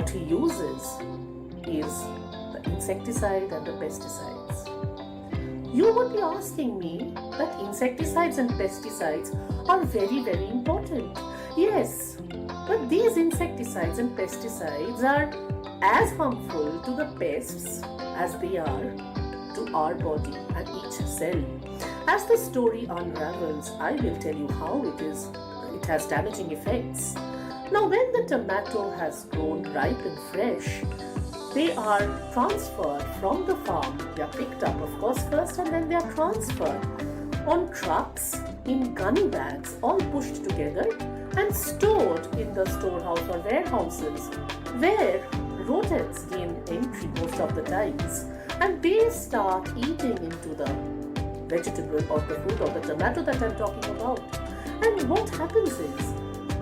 what he uses is the insecticide and the pesticides. You would be asking me that insecticides and pesticides are very, very important. Yes, but these insecticides and pesticides are as harmful to the pests as they are to our body and each cell. As the story unravels, I will tell you how it has damaging effects. Now, when the tomato has grown ripe and fresh, they are transferred from the farm. They are picked up, of course, first, and then they are transferred on trucks in gunny bags, all pushed together and stored in the storehouse or warehouses, where rodents gain entry most of the times, and they start eating into the vegetable or the fruit or the tomato that I'm talking about. And what happens is,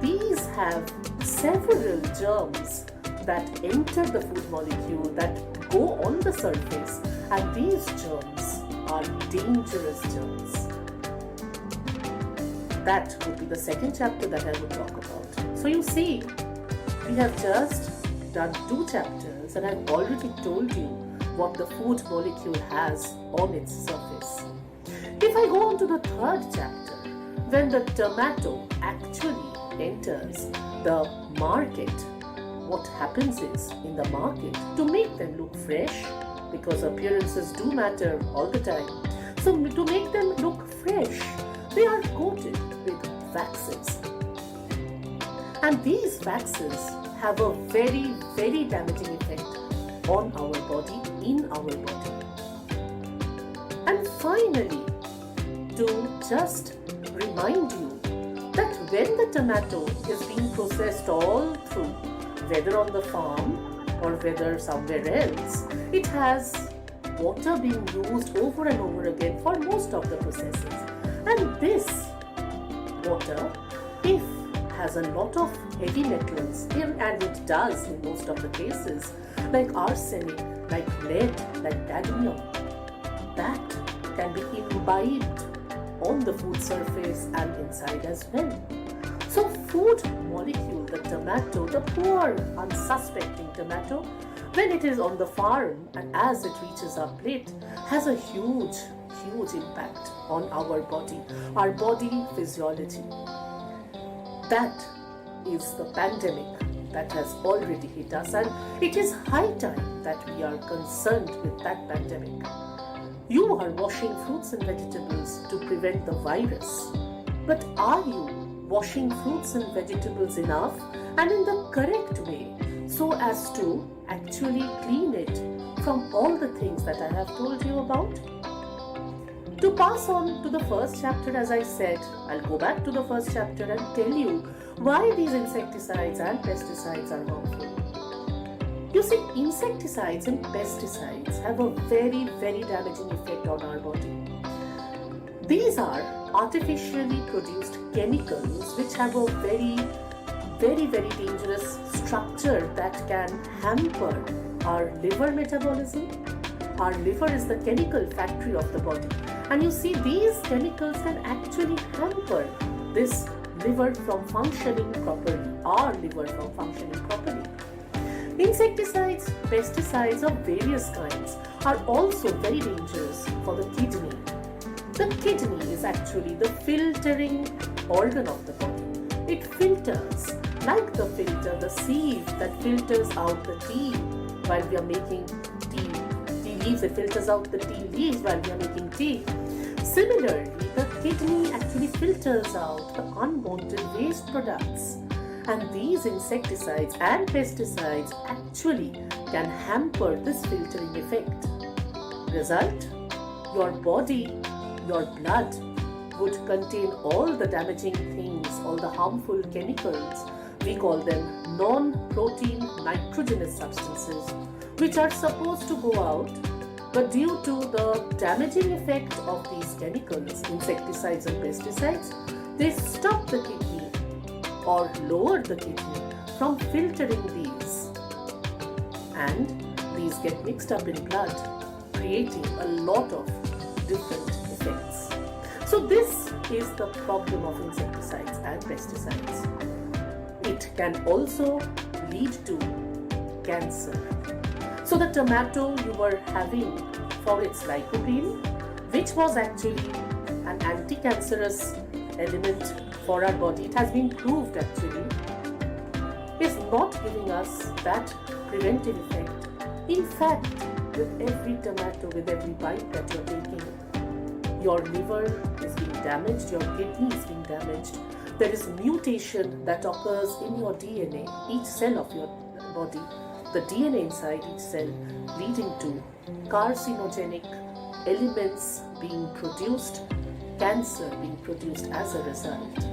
these have several germs that enter the food molecule that go on the surface, and these germs are dangerous germs. That would be the second chapter that I would talk about. So you see, we have just done 2 chapters and I've already told you what the food molecule has on its surface. If I go on to the 3rd chapter, when the tomato actually enters the market, what happens is, in the market, to make them look fresh, because appearances do matter all the time, so to make them look fresh, they are coated with waxes. And these waxes have a very, very damaging effect on our body, in our body. And finally, to just remind you that when the tomato is being processed all through, whether on the farm or whether somewhere else, it has water being used over and over again for most of the processes. And this water, if has a lot of heavy metals, and it does in most of the cases, like arsenic, like lead, like cadmium, that can be imbibed on the food surface and inside as well. So food molecule, the tomato, the poor unsuspecting tomato, when it is on the farm and as it reaches our plate, has a huge impact on our body physiology. That is the pandemic that has already hit us, and it is high time that we are concerned with that pandemic. You are washing fruits and vegetables to prevent the virus, but are you washing fruits and vegetables enough and in the correct way so as to actually clean it from all the things that I have told you about? To pass on to the 1st chapter, as I said, I'll go back to the 1st chapter and tell you why these insecticides and pesticides are harmful. You see, insecticides and pesticides have a very, very damaging effect on our body. These are artificially produced chemicals which have a very, very, very dangerous structure that can hamper our liver metabolism. Our liver is the chemical factory of the body. And you see, these chemicals can actually hamper this liver from functioning properly, our liver from functioning properly. Insecticides, pesticides of various kinds are also very dangerous for the kidney. The kidney is actually the filtering organ of the body. It filters, like the filter, the sieve that filters out the tea while we are making tea leaves. It filters out the tea leaves while we are making tea. Similarly, the kidney actually filters out the unwanted waste products. And these insecticides and pesticides actually can hamper this filtering effect. Result, your body, your blood would contain all the damaging things, all the harmful chemicals. We call them non-protein nitrogenous substances, which are supposed to go out, but due to the damaging effect of these chemicals, insecticides and pesticides, they stop the kidney or lower the kidney from filtering these, and these get mixed up in blood, creating a lot of different effects. So this is the problem of insecticides and pesticides. It can also lead to cancer. So the tomato you were having for its lycopene, which was actually an anti-cancerous element for our body, it has been proved actually, is not giving us that preventive effect. In fact, with every tomato, with every bite that you're taking, your liver is being damaged, your kidney is being damaged. There is mutation that occurs in your DNA, each cell of your body, the DNA inside each cell, leading to carcinogenic elements being produced, cancer being produced as a result.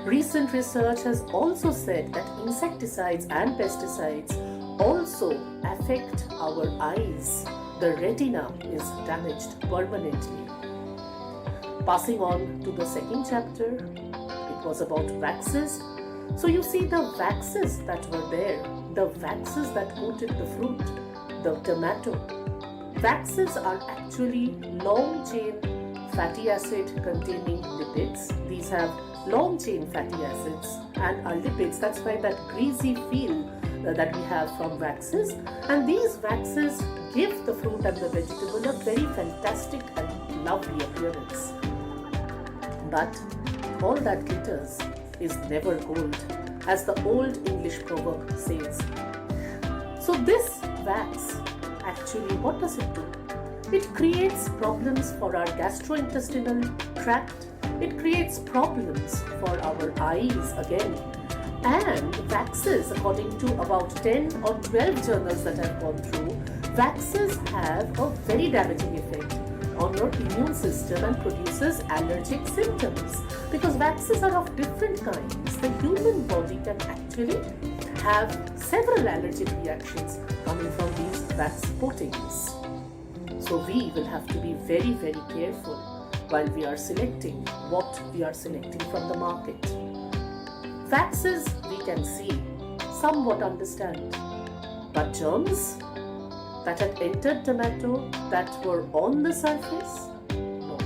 Recent research has also said that insecticides and pesticides also affect our eyes. The retina is damaged permanently. Passing on to the second chapter, it was about waxes. So you see the waxes that were there, the waxes that coated the fruit, the tomato. Waxes are actually long-chain fatty acid containing lipids. These have long-chain fatty acids and are lipids. That's why that greasy feel that we have from waxes. And these waxes give the fruit and the vegetable a very fantastic and lovely appearance. But all that glitters is never gold, as the old English proverb says. So this wax, actually, what does it do? It creates problems for our gastrointestinal tract. It creates problems for our eyes again. And waxes, according to about 10 or 12 journals that I've gone through, waxes have a very damaging effect on your immune system and produces allergic symptoms. Because waxes are of different kinds, the human body can actually have several allergic reactions coming from these wax coatings. So we will have to be very, very careful while we are selecting what we are selecting from the market. Waxes we can see, somewhat understand, but germs that had entered tomato that were on the surface, no,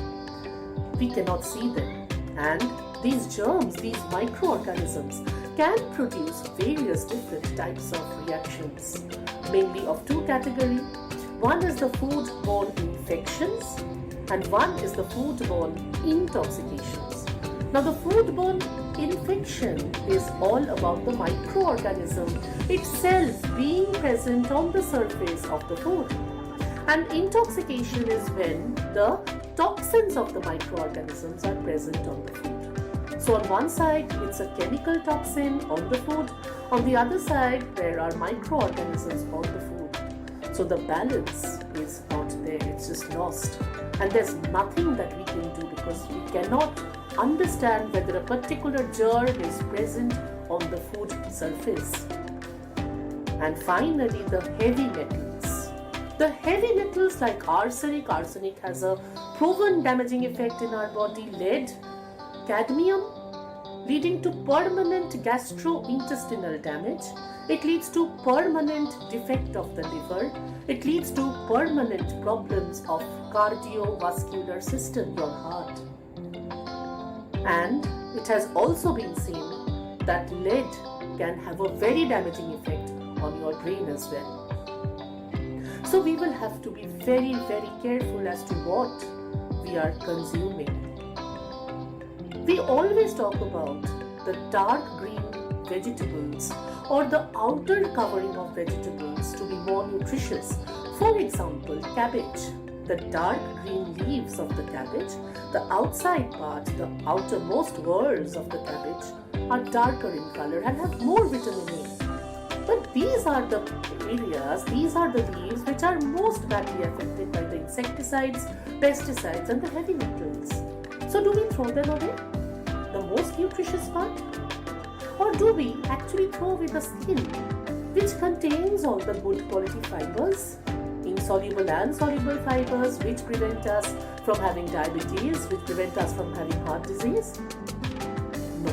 we cannot see them. And these germs, these microorganisms, can produce various different types of reactions, mainly of two categories. One is the food-borne infections and one is the food-borne intoxications. Now the food-borne infection is all about the microorganism itself being present on the surface of the food. And intoxication is when the toxins of the microorganisms are present on the food. So on one side, it's a chemical toxin on the food. On the other side, there are microorganisms on the food. So the balance is not there, it's just lost. And there's nothing that we can do because we cannot understand whether a particular germ is present on the food surface. And finally, the heavy metals. The heavy metals like arsenic has a proven damaging effect in our body. Lead, cadmium, leading to permanent gastrointestinal damage. It leads to permanent defect of the liver. It leads to permanent problems of cardiovascular system, your heart. And it has also been seen that lead can have a very damaging effect on your brain as well. So we will have to be very, very careful as to what we are consuming. We always talk about the dark green vegetables or the outer covering of vegetables to be more nutritious. For example, cabbage. The dark green leaves of the cabbage, the outside part, the outermost whorls of the cabbage are darker in color and have more vitamin A. But these are the areas, these are the leaves which are most badly affected by the insecticides, pesticides and the heavy metals. So do we throw them away? The most nutritious part? Or do we actually throw away the skin which contains all the good quality fibers, insoluble and soluble fibers which prevent us from having diabetes, which prevent us from having heart disease? No.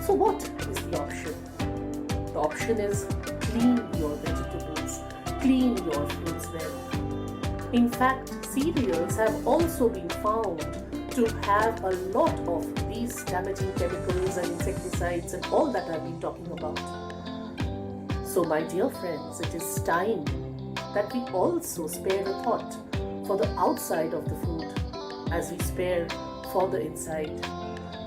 So what is the option? The option is clean your vegetables, clean your fruits well. In fact, cereals have also been found to have a lot of these damaging chemicals and insecticides and all that I've been talking about. So So my dear friends, it is time that we also spare a thought for the outside of the food as we spare for the inside.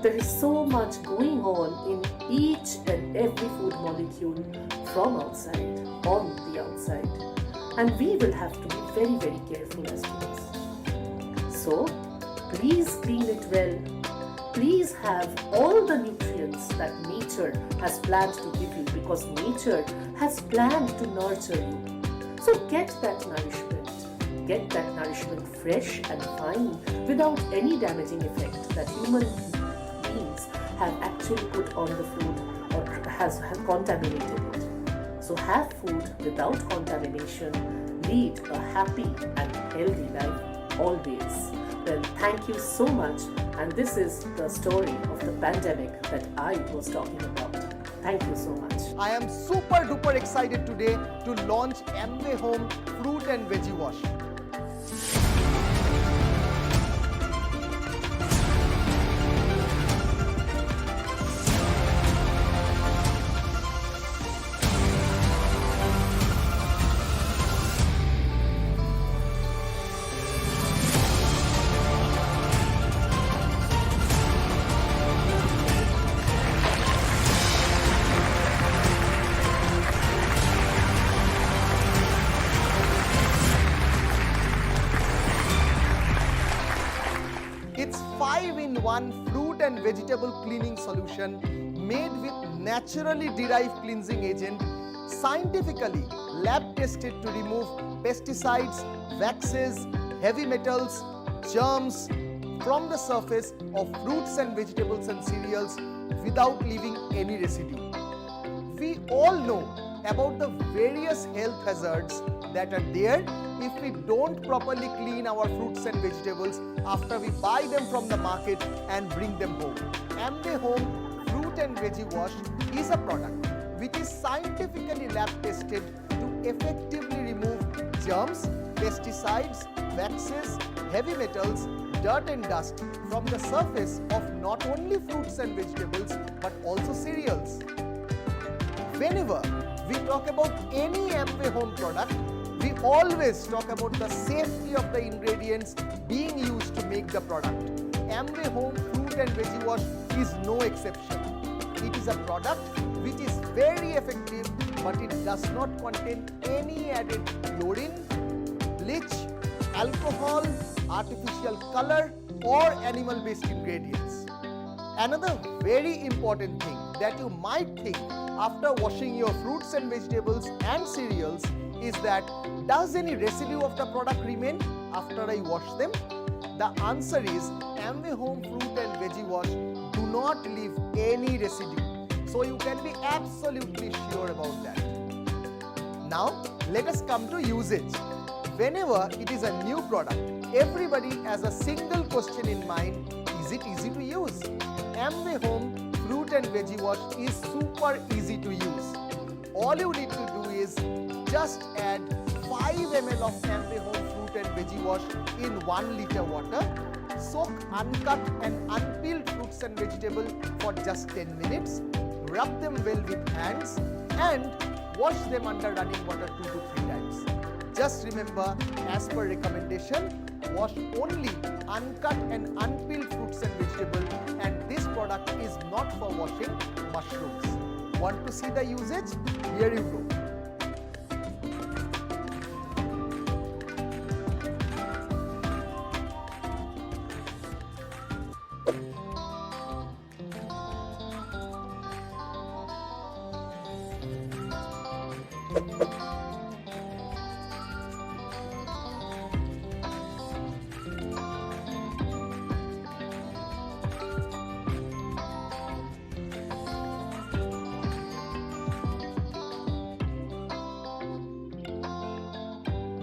There is so much going on in each and every food molecule from outside, on the outside. And we will have to be very, very careful as to this. So, please clean it well. Please have all the nutrients that nature has planned to give you, because nature has planned to nurture you. So get that nourishment. Get that nourishment fresh and fine without any damaging effect that human beings have actually put on the food or have contaminated it. So have food without contamination. Lead a happy and healthy life always. Well, thank you so much, and this is the story of the pandemic that I was talking about. Thank you so much. I am super duper excited today to launch Amway Home Fruit and Veggie Wash. It's 5-in-1 fruit and vegetable cleaning solution made with naturally derived cleansing agent, scientifically lab tested to remove pesticides, waxes, heavy metals, germs from the surface of fruits and vegetables and cereals without leaving any residue. We all know about the various health hazards that are there if we don't properly clean our fruits and vegetables after we buy them from the market and bring them home. Amway Home Fruit and Veggie Wash is a product which is scientifically lab tested to effectively remove germs, pesticides, waxes, heavy metals, dirt and dust from the surface of not only fruits and vegetables but also cereals. Whenever we talk about any Amway Home product, we always talk about the safety of the ingredients being used to make the product. Amway Home Fruit and Veggie Wash is no exception. It is a product which is very effective, but it does not contain any added chlorine, bleach, alcohol, artificial color or animal-based ingredients. Another very important thing that you might think after washing your fruits and vegetables and cereals is that, does any residue of the product remain after I wash them? The answer is Amway Home Fruit and Veggie Wash do not leave any residue. So you can be absolutely sure about that. Now let us come to usage. Whenever it is a new product, everybody has a single question in mind: is it easy to use? Amway Home Fruit and Veggie Wash is super easy to use. All you need to do is just add 5 ml of Amway Home Fruit and Veggie Wash in 1 liter water, soak uncut and unpeeled fruits and vegetables for just 10 minutes, rub them well with hands and wash them under running water 2 to 3 times. Just remember, as per recommendation, wash only uncut and unpeeled fruits and vegetables, and this product is not for washing mushrooms. Want to see the usage? Here you go.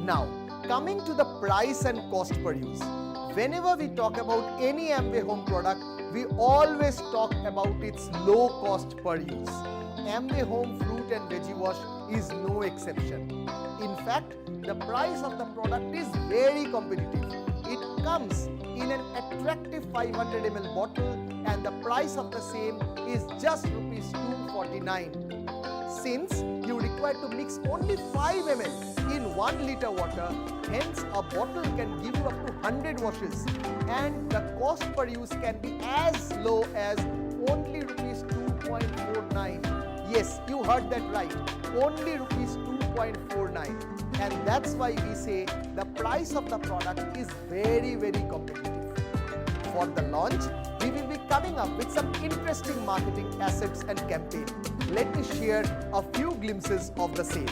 Now, coming to the price and cost per use. Whenever we talk about any Amway Home product, we always talk about its low cost per use. Amway Home Fruit and Veggie Wash is no exception. In fact, the price of the product is very competitive. It comes in an attractive 500 ml bottle and the price of the same is just Rs 249. since you require to mix only 5 ml in 1 liter water, hence a bottle can give you up to 100 washes, and the cost per use can be as low as only rupees 2.49. Yes, you heard that right, only rupees 2.49. And that's why we say the price of the product is very, very competitive. For the launch, we will be coming up with some interesting marketing assets and campaign. Let me share a few glimpses of the same.